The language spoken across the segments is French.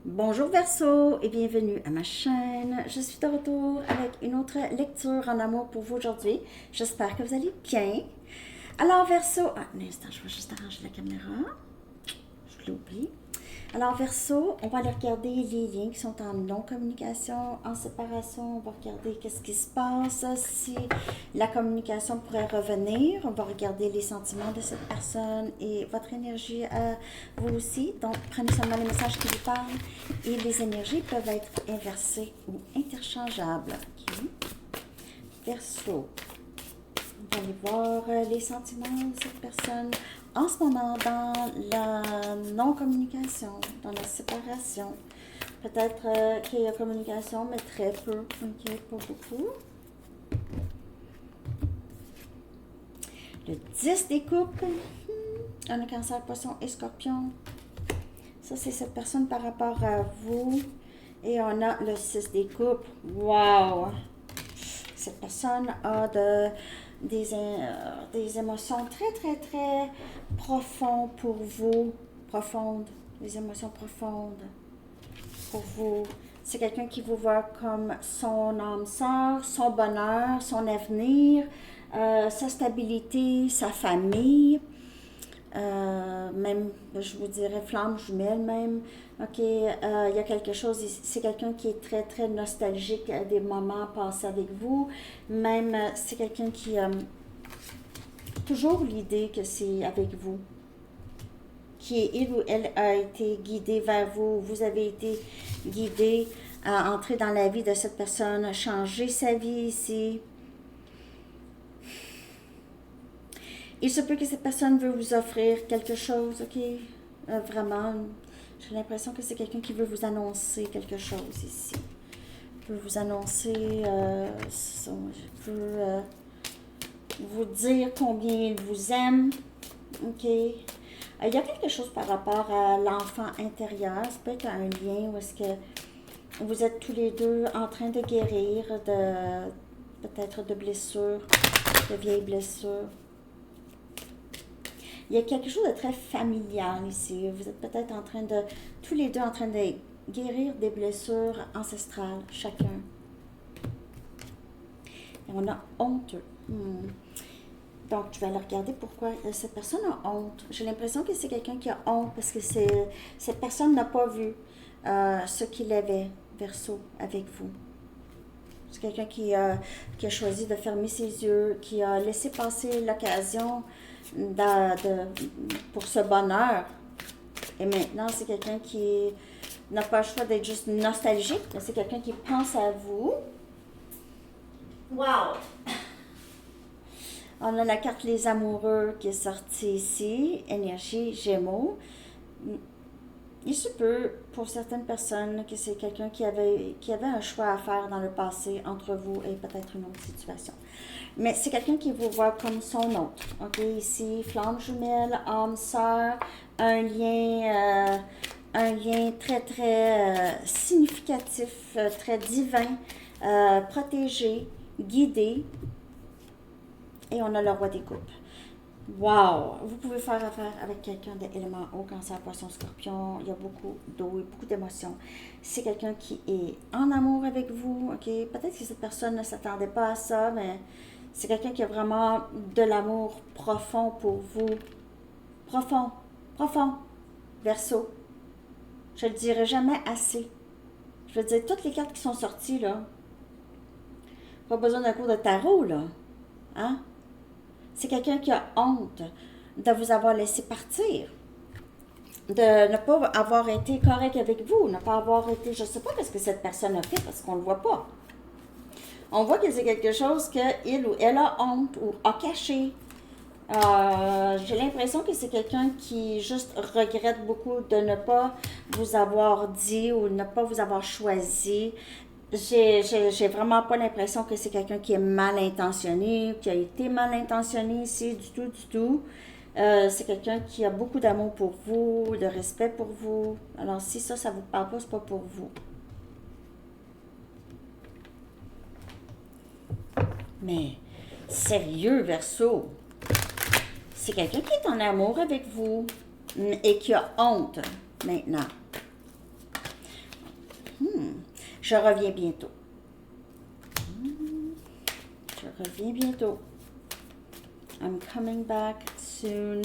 Bonjour Verseau et bienvenue à ma chaîne. Je suis de retour avec une autre lecture en amour pour vous aujourd'hui. J'espère que vous allez bien. Alors Verseau, un instant, je vais juste arranger la caméra. Je l'oublie. Alors Verseau, on va aller regarder les liens qui sont en non-communication, en séparation. On va regarder qu'est-ce qui se passe, si la communication pourrait revenir. On va regarder les sentiments de cette personne et votre énergie à vous aussi. Donc prenez seulement les messages qui vous parlent et les énergies peuvent être inversées ou interchangeables. Okay. Verseau. On va aller voir les sentiments de cette personne en ce moment dans la non-communication, dans la séparation. Peut-être qu'il y a communication, mais très peu, ok, pas beaucoup. Le 10 des coupes, on a Cancer, Poisson et Scorpion. Ça, c'est cette personne par rapport à vous. Et on a le 6 des coupes. Wow! Cette personne a des émotions très, très, très profondes pour vous. Profondes. Des émotions profondes pour vous. C'est quelqu'un qui vous voit comme son âme sœur, son bonheur, son avenir, sa stabilité, sa famille. Même, je vous dirais, flamme jumelle même. Ok, il y a quelque chose, c'est quelqu'un qui est très, très nostalgique des moments passés avec vous. Même, c'est quelqu'un qui a toujours l'idée que c'est avec vous. Il ou elle a été guidé vers vous, vous avez été guidé à entrer dans la vie de cette personne, à changer sa vie ici. Il se peut que cette personne veut vous offrir quelque chose, ok? Vraiment, j'ai l'impression que c'est quelqu'un qui veut vous annoncer quelque chose ici. Il veut vous annoncer, veut vous dire combien il vous aime, ok? Il y a quelque chose par rapport à l'enfant intérieur, c'est peut-être un lien où est-ce que vous êtes tous les deux en train de guérir de peut-être de blessures, de vieilles blessures. Il y a quelque chose de très familial ici. Vous êtes peut-être en train de, tous les deux en train de guérir des blessures ancestrales, chacun. Et on a honte. Donc, je vais aller regarder pourquoi cette personne a honte. J'ai l'impression que c'est quelqu'un qui a honte parce que cette personne n'a pas vu ce qu'il avait, Verseau, avec vous. C'est quelqu'un qui a choisi de fermer ses yeux, qui a laissé passer l'occasion pour ce bonheur. Et maintenant, c'est quelqu'un qui n'a pas le choix d'être juste nostalgique, mais c'est quelqu'un qui pense à vous. Wow! On a la carte Les Amoureux qui est sortie ici, énergie Gémeaux. Il se peut, pour certaines personnes, que c'est quelqu'un qui avait un choix à faire dans le passé entre vous et peut-être une autre situation. Mais c'est quelqu'un qui vous voit comme son autre. Ok, ici, flamme jumelle, âme sœur, un lien très très significatif, très divin, protégé, guidé. Et on a le roi des coupes. Wow! Vous pouvez faire affaire avec quelqu'un d'élément eau, Cancer, Poisson, Scorpion. Il y a beaucoup d'eau et beaucoup d'émotions. C'est quelqu'un qui est en amour avec vous. Ok, peut-être que cette personne ne s'attendait pas à ça, mais c'est quelqu'un qui a vraiment de l'amour profond pour vous. Profond, profond. Verseau. Je le dirai jamais assez. Je veux dire, toutes les cartes qui sont sorties, là, pas besoin d'un cours de tarot, là. Hein? C'est quelqu'un qui a honte de vous avoir laissé partir, de ne pas avoir été correct avec vous, ne pas avoir été, je ne sais pas ce que cette personne a fait parce qu'on ne le voit pas. On voit que c'est quelque chose qu'il ou elle a honte ou a caché. J'ai l'impression que c'est quelqu'un qui juste regrette beaucoup de ne pas vous avoir dit ou ne pas vous avoir choisi. J'ai vraiment pas l'impression que c'est quelqu'un qui est mal intentionné, qui a été mal intentionné ici, du tout, du tout. C'est quelqu'un qui a beaucoup d'amour pour vous, de respect pour vous. Alors si ça vous parle pas, c'est pas pour vous. Mais sérieux, Verseau, c'est quelqu'un qui est en amour avec vous et qui a honte maintenant. Je reviens bientôt. Je reviens bientôt. I'm coming back soon.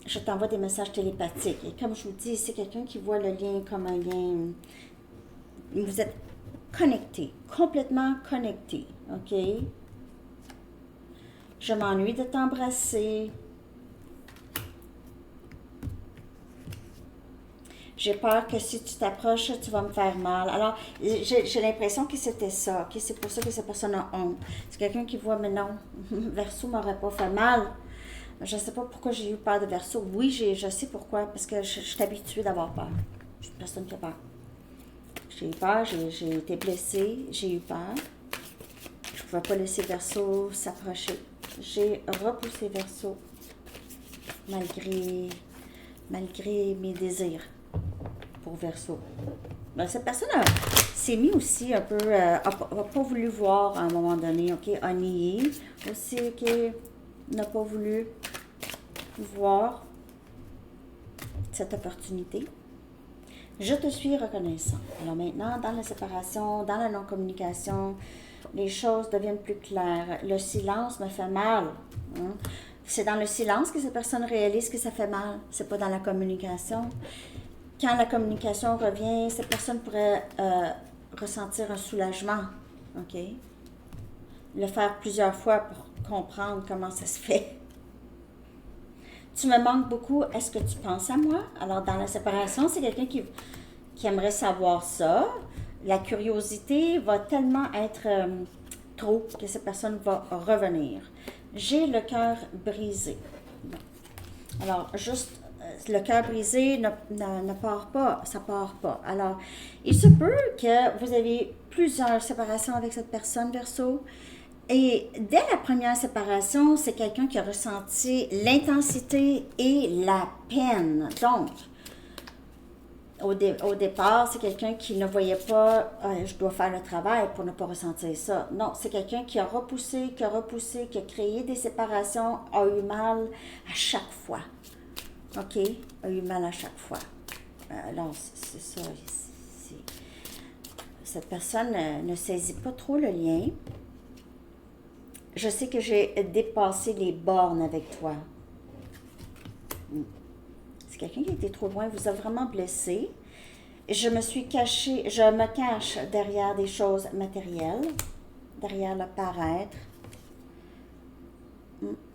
Je t'envoie des messages télépathiques. Et comme je vous dis, c'est quelqu'un qui voit le lien comme un lien. Vous êtes connecté, complètement connecté, ok? Je m'ennuie de t'embrasser. J'ai peur que si tu t'approches, tu vas me faire mal. Alors, j'ai l'impression que c'était ça, ok? C'est pour ça que cette personne a honte. C'est quelqu'un qui voit, mais non, Verseau m'aurait pas fait mal. Je ne sais pas pourquoi j'ai eu peur de Verseau. Oui, je sais pourquoi, parce que je suis habituée d'avoir peur. Je suis une personne qui a peur. J'ai eu peur, j'ai été blessée, j'ai eu peur. Je ne pouvais pas laisser Verseau s'approcher. J'ai repoussé Verseau, malgré mes désirs pour Verseau. Ben, cette personne s'est mis aussi un peu, n'a pas voulu voir à un moment donné, ok, a nié aussi, ok, n'a pas voulu voir cette opportunité. Je te suis reconnaissant. Alors maintenant, dans la séparation, dans la non-communication, les choses deviennent plus claires. Le silence me fait mal. Hein? C'est dans le silence que cette personne réalise que ça fait mal. C'est pas dans la communication. Quand la communication revient, cette personne pourrait ressentir un soulagement. OK? Le faire plusieurs fois pour comprendre comment ça se fait. Tu me manques beaucoup, est-ce que tu penses à moi? Alors, dans la séparation, c'est quelqu'un qui aimerait savoir ça. La curiosité va tellement être trop que cette personne va revenir. J'ai le cœur brisé. Alors, juste, le cœur brisé ne part pas, ça part pas. Alors, il se peut que vous avez plusieurs séparations avec cette personne, Verseau. Et dès la première séparation, c'est quelqu'un qui a ressenti l'intensité et la peine. Donc, au départ, c'est quelqu'un qui ne voyait pas je dois faire le travail pour ne pas ressentir ça. Non, c'est quelqu'un qui a repoussé, qui a créé des séparations, a eu mal à chaque fois. OK? A eu mal à chaque fois. Alors, c'est ça. Cette personne ne saisit pas trop le lien. Je sais que j'ai dépassé les bornes avec toi. C'est quelqu'un qui a été trop loin, vous a vraiment blessé. Je me cache derrière des choses matérielles, derrière le paraître.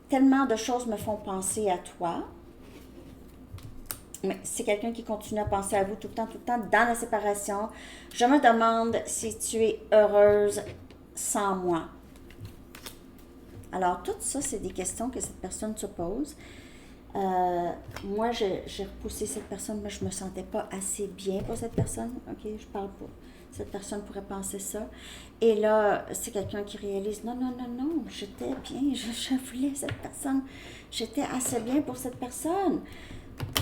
Tellement de choses me font penser à toi. Mais c'est quelqu'un qui continue à penser à vous tout le temps, dans la séparation. Je me demande si tu es heureuse sans moi. Alors, tout ça, c'est des questions que cette personne se pose. Moi, j'ai repoussé cette personne, mais je ne me sentais pas assez bien pour cette personne. OK, je parle pour... Cette personne pourrait penser ça. Et là, c'est quelqu'un qui réalise, non, j'étais bien, je voulais cette personne. J'étais assez bien pour cette personne.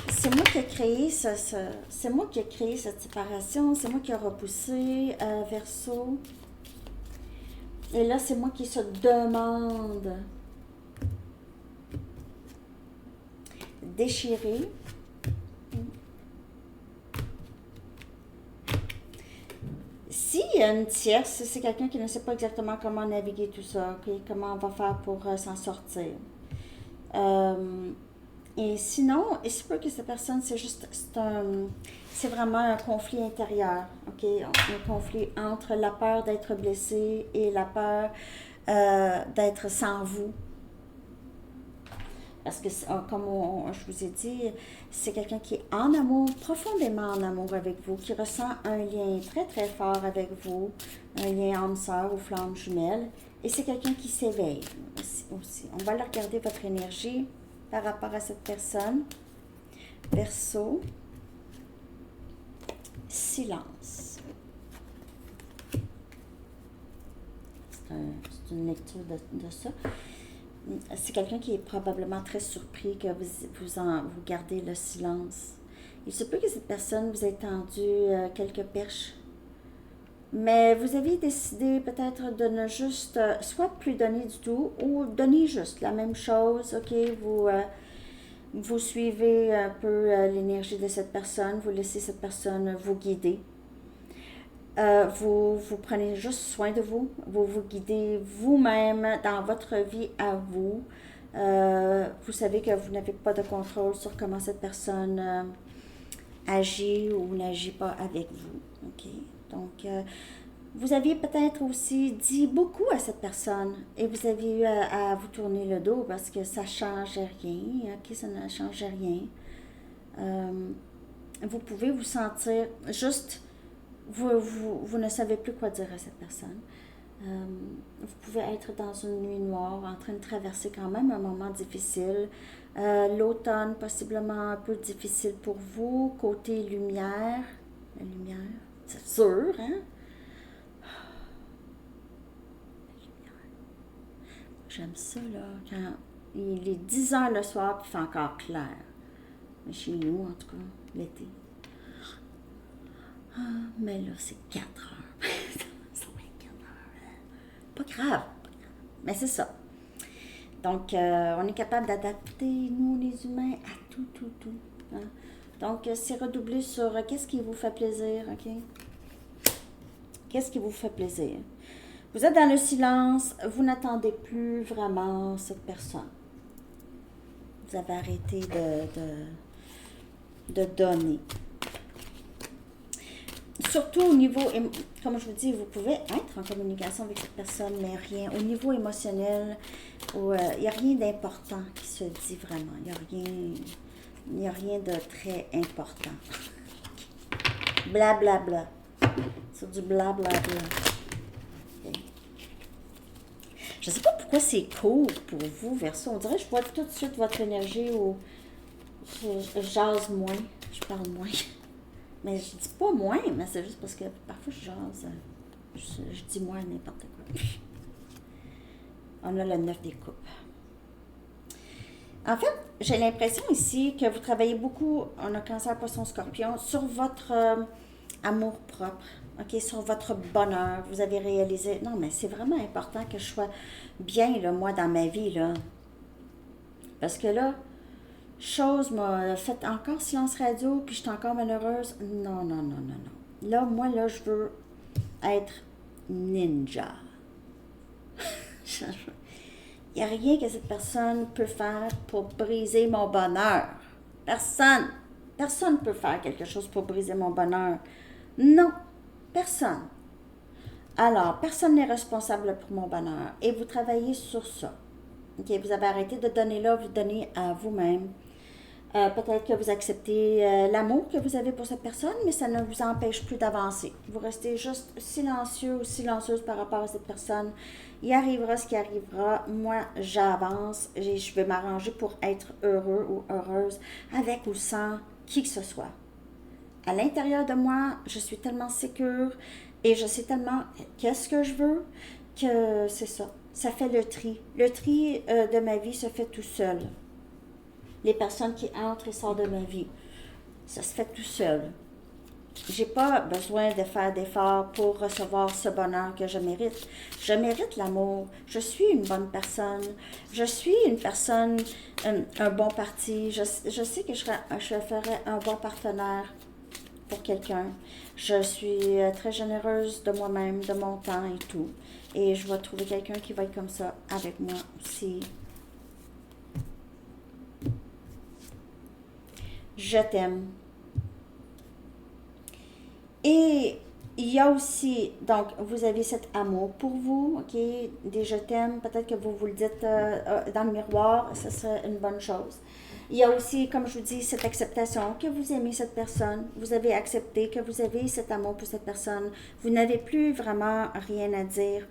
C'est moi qui ai créé c'est moi qui ai créé cette séparation. C'est moi qui ai repoussé Verseau. Et là, c'est moi qui se demande. Déchiré. S'il y a une tierce, c'est quelqu'un qui ne sait pas exactement comment naviguer tout ça, okay? Comment on va faire pour s'en sortir. Et sinon, il se peut que cette personne, c'est vraiment un conflit intérieur, ok? Un conflit entre la peur d'être blessé et la peur d'être sans vous. Parce que, comme je vous ai dit, c'est quelqu'un qui est en amour, profondément en amour avec vous, qui ressent un lien très, très fort avec vous, un lien âme-sœur ou flamme jumelle. Et c'est quelqu'un qui s'éveille aussi. On va regarder votre énergie par rapport à cette personne. Verseau. Silence. C'est une lecture de ça. C'est quelqu'un qui est probablement très surpris que vous gardez le silence. Il se peut que cette personne vous ait tendu quelques perches. Mais vous aviez décidé peut-être de ne juste, soit plus donner du tout, ou donner juste la même chose, ok? Vous suivez un peu l'énergie de cette personne, vous laissez cette personne vous guider. Vous prenez juste soin de vous, vous vous guidez vous-même dans votre vie à vous. Vous savez que vous n'avez pas de contrôle sur comment cette personne agit ou n'agit pas avec vous. OK? Donc, vous aviez peut-être aussi dit beaucoup à cette personne et vous aviez eu à vous tourner le dos parce que ça ne change rien. OK? Ça ne change rien. Euh, vous pouvez vous sentir juste vous ne savez plus quoi dire à cette personne. Vous pouvez être dans une nuit noire, en train de traverser quand même un moment difficile. L'automne, possiblement un peu difficile pour vous. Côté lumière, la lumière, c'est sûr, hein? J'aime ça, là, quand il est 10 heures le soir, puis il fait encore clair. Mais chez nous, en tout cas, l'été. Ah, mais là, c'est 4 heures. Ça va être 4 heures. Pas grave. Mais c'est ça. Donc, on est capable d'adapter, nous, les humains, à tout, tout, tout. Hein? Donc, c'est redoubler sur qu'est-ce qui vous fait plaisir, OK? Qu'est-ce qui vous fait plaisir? Vous êtes dans le silence, vous n'attendez plus vraiment cette personne. Vous avez arrêté de donner. Surtout au niveau, comme je vous dis, vous pouvez être en communication avec cette personne, mais rien. Au niveau émotionnel, il n'y a rien d'important qui se dit vraiment. Il n'y a rien de très important. Blablabla. Bla, bla. C'est du blablabla. Bla, bla. Okay. Je ne sais pas pourquoi c'est cool pour vous, Verseau. On dirait que je vois tout de suite votre énergie où je jase moins, je parle moins. Mais je dis pas moins, mais c'est juste parce que parfois je jase. Je dis moins n'importe quoi. On a le 9 des coupes. En fait, j'ai l'impression ici que vous travaillez beaucoup, on a Cancer, Poisson, Scorpion, sur votre amour propre, ok, sur votre bonheur. Vous avez réalisé, non, mais c'est vraiment important que je sois bien, là, moi, dans ma vie, là. Parce que là, chose m'a fait encore silence radio, puis je suis encore malheureuse. Non, non, non, non, non. Là, moi, là, je veux être ninja. Il n'y a rien que cette personne peut faire pour briser mon bonheur. Personne. Personne ne peut faire quelque chose pour briser mon bonheur. Non, personne. Alors, personne n'est responsable pour mon bonheur. Et vous travaillez sur ça. Okay, vous avez arrêté de donner là, vous donnez à vous-même. Peut-être que vous acceptez l'amour que vous avez pour cette personne, mais ça ne vous empêche plus d'avancer. Vous restez juste silencieux ou silencieuse par rapport à cette personne. Il arrivera ce qui arrivera. Moi, j'avance et je vais m'arranger pour être heureux ou heureuse avec ou sans qui que ce soit. À l'intérieur de moi, je suis tellement sécure et je sais tellement qu'est-ce que je veux que c'est ça. Ça fait le tri. Le tri de ma vie se fait tout seul. Les personnes qui entrent et sortent de ma vie. Ça se fait tout seul. J'ai pas besoin de faire d'efforts pour recevoir ce bonheur que je mérite. Je mérite l'amour. Je suis une bonne personne. Je suis une personne, un bon parti. Je sais que je ferai un bon partenaire pour quelqu'un. Je suis très généreuse de moi-même, de mon temps et tout. Et je vais trouver quelqu'un qui va être comme ça avec moi aussi. Je t'aime. Et il y a aussi, donc, vous avez cet amour pour vous, ok, des je t'aime, peut-être que vous le dites dans le miroir, ça serait une bonne chose. Il y a aussi, comme je vous dis, cette acceptation que vous aimez cette personne, vous avez accepté que vous avez cet amour pour cette personne, vous n'avez plus vraiment rien à dire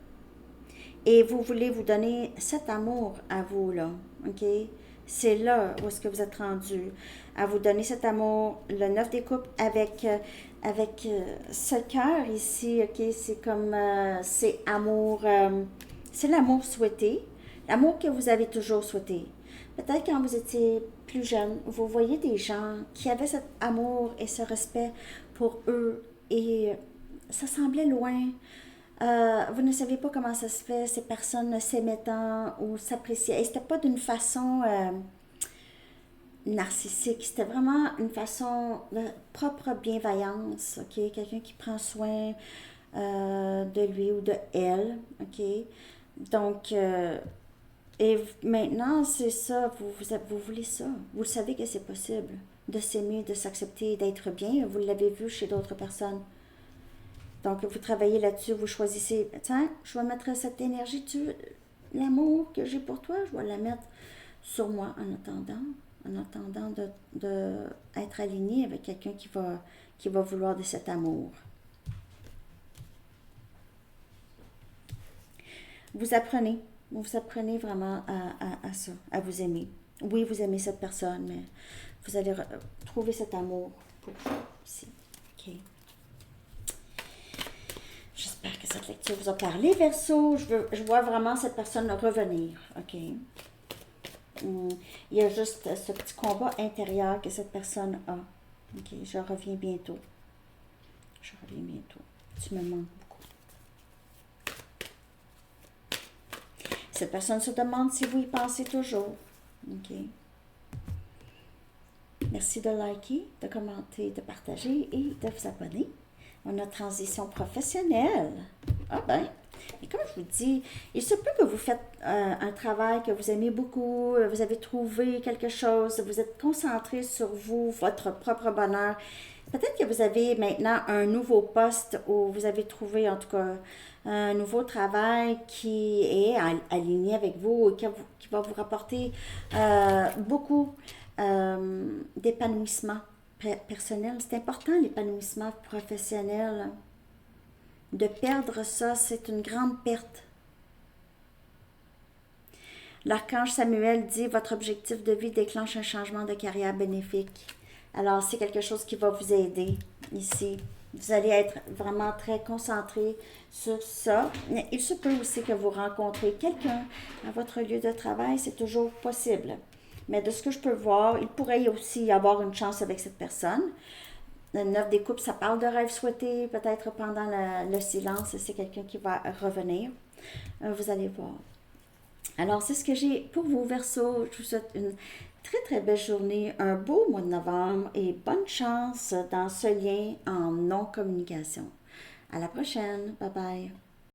et vous voulez vous donner cet amour à vous, là, ok? C'est là où est-ce que vous êtes rendu, à vous donner cet amour, le 9 des coupes avec ce cœur ici, ok? C'est comme, c'est amour, c'est l'amour souhaité, l'amour que vous avez toujours souhaité. Peut-être quand vous étiez plus jeune, vous voyez des gens qui avaient cet amour et ce respect pour eux et ça semblait loin. Vous ne savez pas comment ça se fait, ces personnes s'aimaient tant ou s'appréciaient. Et c'était pas d'une façon narcissique. C'était vraiment une façon de propre bienveillance, ok? Quelqu'un qui prend soin de lui ou de elle, ok? Donc, et maintenant, c'est ça, vous voulez ça. Vous le savez que c'est possible de s'aimer, de s'accepter, d'être bien. Vous l'avez vu chez d'autres personnes. Donc, vous travaillez là-dessus, vous choisissez, tiens, je vais mettre cette énergie dessus, l'amour que j'ai pour toi, je vais la mettre sur moi en attendant de être aligné avec quelqu'un qui va vouloir de cet amour. Vous apprenez vraiment à ça, à vous aimer. Oui, vous aimez cette personne, mais vous allez trouver cet amour pour vous aussi. OK. J'espère que cette lecture vous a parlé, Verseau. Je vois vraiment cette personne revenir. OK. Il y a juste ce petit combat intérieur que cette personne a. OK. Je reviens bientôt. Tu me manques beaucoup. Cette personne se demande si vous y pensez toujours. OK. Merci de liker, de commenter, de partager et de vous abonner. On a transition professionnelle. Ah ben, et comme je vous dis, il se peut que vous faites un travail que vous aimez beaucoup, vous avez trouvé quelque chose, vous êtes concentré sur vous, votre propre bonheur. Peut-être que vous avez maintenant un nouveau poste ou vous avez trouvé en tout cas un nouveau travail qui est aligné avec vous et qui va vous rapporter beaucoup d'épanouissement personnel. C'est important l'épanouissement professionnel. De perdre ça, c'est une grande perte. L'archange Samuel dit votre objectif de vie déclenche un changement de carrière bénéfique. Alors, c'est quelque chose qui va vous aider ici. Vous allez être vraiment très concentré sur ça. Mais il se peut aussi que vous rencontrez quelqu'un à votre lieu de travail. C'est toujours possible. Mais de ce que je peux voir, il pourrait aussi y avoir une chance avec cette personne. Le 9 des coupes, ça parle de rêves souhaités, peut-être pendant le silence, c'est quelqu'un qui va revenir. Vous allez voir. Alors, c'est ce que j'ai pour vous, Verseau. Je vous souhaite une très, très belle journée, un beau mois de novembre et bonne chance dans ce lien en non-communication. À la prochaine. Bye bye.